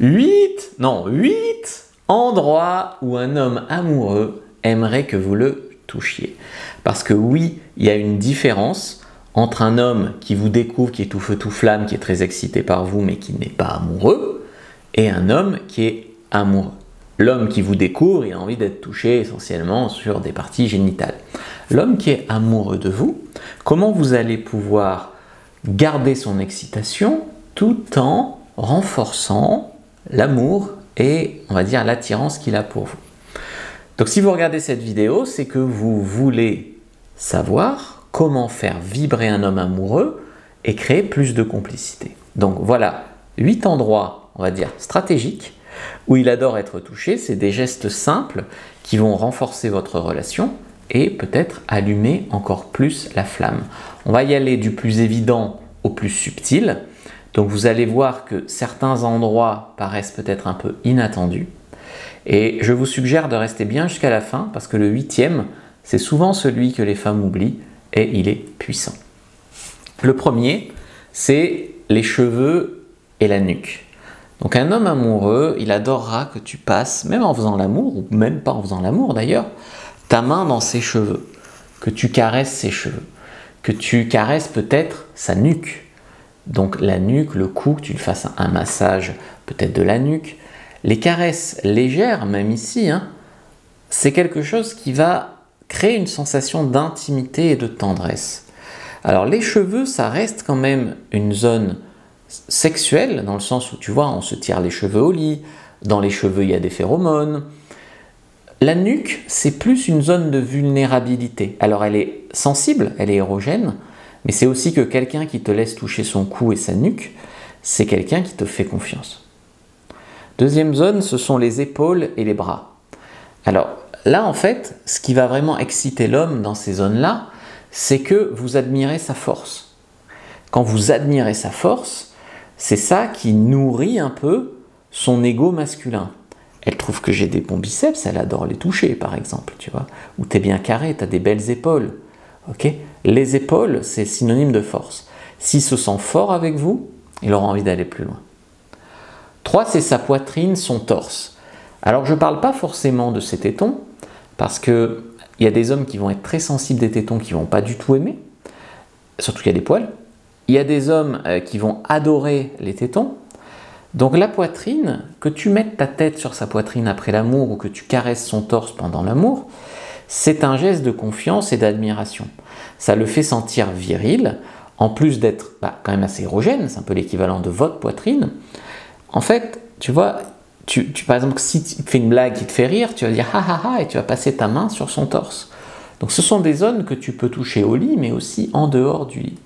8 endroits où un homme amoureux aimerait que vous le touchiez. Parce que oui, il y a une différence entre un homme qui vous découvre, qui est tout feu tout flamme, qui est très excité par vous, mais qui n'est pas amoureux, et un homme qui est amoureux. L'homme qui vous découvre, il a envie d'être touché essentiellement sur des parties génitales. L'homme qui est amoureux de vous, comment vous allez pouvoir garder son excitation tout en renforçant l'amour et, on va dire, l'attirance qu'il a pour vous. Donc si vous regardez cette vidéo, c'est que vous voulez savoir comment faire vibrer un homme amoureux et créer plus de complicité. Donc voilà, 8 endroits, on va dire, stratégiques où il adore être touché. C'est des gestes simples qui vont renforcer votre relation et peut-être allumer encore plus la flamme. On va y aller du plus évident au plus subtil. Donc vous allez voir que certains endroits paraissent peut-être un peu inattendus. Et je vous suggère de rester bien jusqu'à la fin parce que le 8e, c'est souvent celui que les femmes oublient et il est puissant. Le premier, c'est les cheveux et la nuque. Donc un homme amoureux, il adorera que tu passes, même en faisant l'amour, ou même pas en faisant l'amour d'ailleurs, ta main dans ses cheveux, que tu caresses ses cheveux, que tu caresses peut-être sa nuque. Donc la nuque, le cou, que tu lui fasses un massage peut-être de la nuque. Les caresses légères, même ici, c'est quelque chose qui va créer une sensation d'intimité et de tendresse. Alors les cheveux, ça reste quand même une zone sexuelle, dans le sens où tu vois, on se tire les cheveux au lit, dans les cheveux il y a des phéromones. La nuque, c'est plus une zone de vulnérabilité. Alors elle est sensible, elle est érogène, mais c'est aussi que quelqu'un qui te laisse toucher son cou et sa nuque, c'est quelqu'un qui te fait confiance. Deuxième zone, ce sont les épaules et les bras. Alors là, en fait, ce qui va vraiment exciter l'homme dans ces zones-là, c'est que vous admirez sa force. Quand vous admirez sa force, c'est ça qui nourrit un peu son ego masculin. Elle trouve que j'ai des bons biceps, elle adore les toucher, par exemple, tu vois. Ou tu es bien carré, tu as des belles épaules. Okay, les épaules, c'est synonyme de force. S'il se sent fort avec vous, il aura envie d'aller plus loin. 3, c'est sa poitrine, son torse. Alors, je ne parle pas forcément de ses tétons, parce qu'il y a des hommes qui vont être très sensibles des tétons, qui ne vont pas du tout aimer, surtout qu'il y a des poils. Il y a des hommes qui vont adorer les tétons. Donc la poitrine, que tu mettes ta tête sur sa poitrine après l'amour ou que tu caresses son torse pendant l'amour, c'est un geste de confiance et d'admiration. Ça le fait sentir viril, en plus d'être quand même assez érogène, c'est un peu l'équivalent de votre poitrine. En fait, tu vois, par exemple, si tu fais une blague qui te fait rire, tu vas dire « ha ha ha » et tu vas passer ta main sur son torse. Donc ce sont des zones que tu peux toucher au lit, mais aussi en dehors du lit.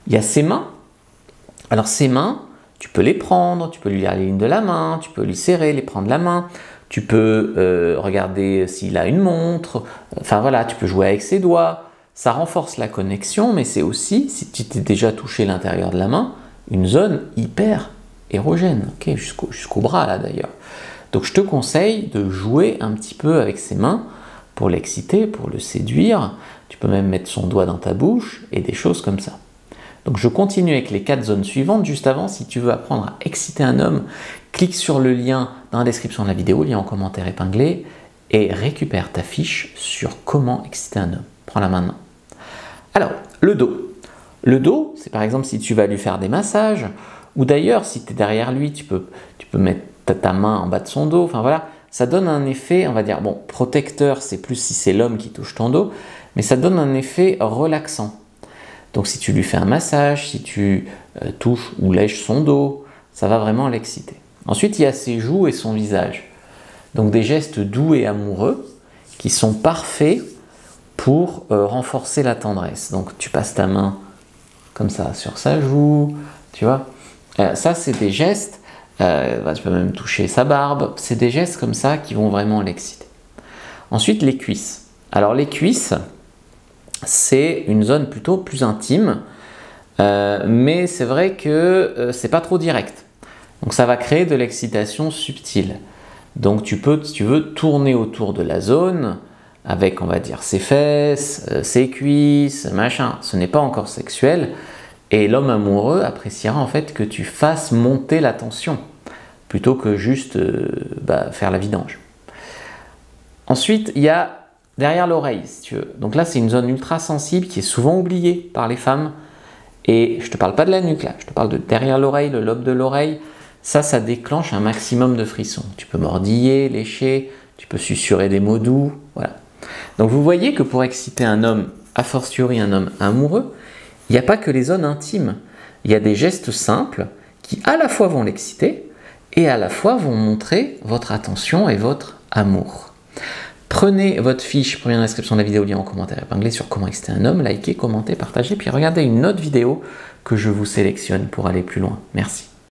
Il y a ses mains. Alors ses mains, tu peux les prendre, tu peux lui lire les lignes de la main, tu peux lui serrer, les prendre la main, tu peux regarder s'il a une montre, enfin voilà, tu peux jouer avec ses doigts. Ça renforce la connexion, mais c'est aussi, si tu t'es déjà touché l'intérieur de la main, une zone hyper érogène, okay, jusqu'au bras là d'ailleurs. Donc je te conseille de jouer un petit peu avec ses mains pour l'exciter, pour le séduire. Tu peux même mettre son doigt dans ta bouche et des choses comme ça. Donc je continue avec les 4 zones suivantes. Juste avant, si tu veux apprendre à exciter un homme, clique sur le lien dans la description de la vidéo, lien en commentaire épinglé, et récupère ta fiche sur comment exciter un homme. Prends la main maintenant. Alors, le dos. Le dos, c'est par exemple si tu vas lui faire des massages, ou d'ailleurs si tu es derrière lui, tu peux mettre ta main en bas de son dos, enfin voilà, ça donne un effet, on va dire, bon, protecteur, c'est plus si c'est l'homme qui touche ton dos, mais ça donne un effet relaxant. Donc si tu lui fais un massage, si tu touches ou lèches son dos, ça va vraiment l'exciter. Ensuite, il y a ses joues et son visage. Donc des gestes doux et amoureux qui sont parfaits pour renforcer la tendresse. Donc tu passes ta main comme ça sur sa joue, tu vois. Ça, c'est des gestes, tu peux même toucher sa barbe, c'est des gestes comme ça qui vont vraiment l'exciter. Ensuite, les cuisses. Alors les cuisses, c'est une zone plutôt plus intime, mais c'est vrai que c'est pas trop direct. Donc ça va créer de l'excitation subtile. Donc tu peux, si tu veux, tourner autour de la zone avec, on va dire, ses fesses, ses cuisses, machin. Ce n'est pas encore sexuel et l'homme amoureux appréciera en fait que tu fasses monter la tension plutôt que juste faire la vidange. Ensuite, il y a derrière l'oreille, si tu veux. Donc là, c'est une zone ultra sensible qui est souvent oubliée par les femmes. Et je ne te parle pas de la nuque là, je te parle de derrière l'oreille, le lobe de l'oreille. Ça déclenche un maximum de frissons. Tu peux mordiller, lécher, tu peux susurrer des mots doux, voilà. Donc vous voyez que pour exciter un homme, a fortiori un homme amoureux, il n'y a pas que les zones intimes. Il y a des gestes simples qui à la fois vont l'exciter et à la fois vont montrer votre attention et votre amour. Prenez votre fiche, première description de la vidéo, lien en commentaire épinglé sur comment exciter un homme, likez, commentez, partagez, puis regardez une autre vidéo que je vous sélectionne pour aller plus loin. Merci.